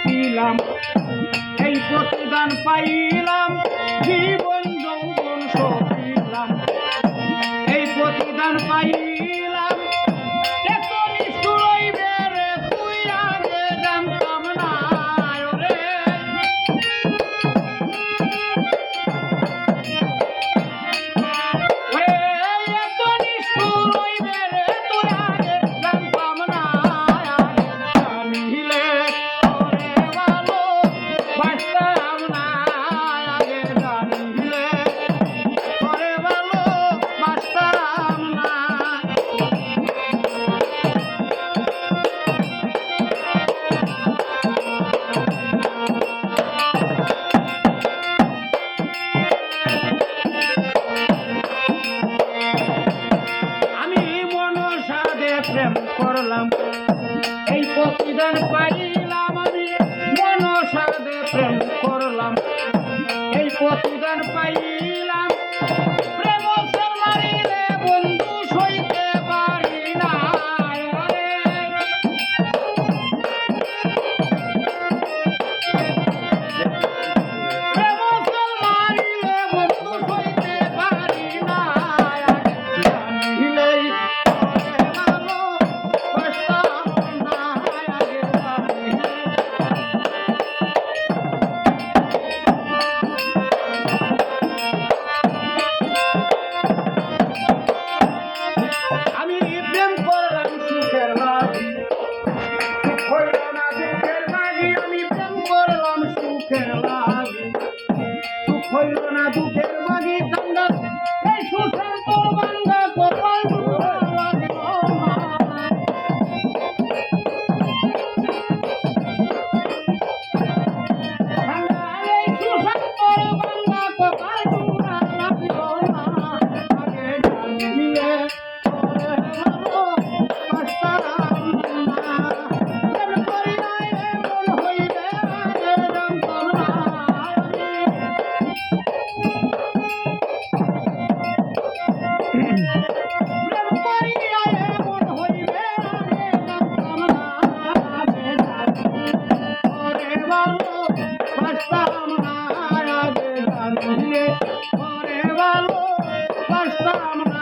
পিলাম এই প্রতিদান পাইলাম, জীবন যৌবন সপিলাম এই প্রতিদান পাইলাম। এত নিষ্ঠুর হইবে রে তুই আগে জানতাম না রে। এত নিষ্ঠুর হইবে রে তুই আগে জানতাম না। প্রেম করলাম এই প্রতিদান পাইলাম, আমি মনসাদে প্রেম করলাম এই প্রতিদান পাইলাম। প্রেম মারিলে বন্ধু সইতে পারি না, প্রেম মারিলে বন্ধু সইতে পারি না। হইল না দুঃখের মাঝে কান্দা এই সুশান্ত বাংলা কপাল লাগলো না। এই সুশান্ত বাংলা কপাল লাগলো না। আগে জানিলে ভালো বাঁচতাম না, প্রেম করিলে মন হইবে আগে জানতাম না। ভালো বাসতাম না।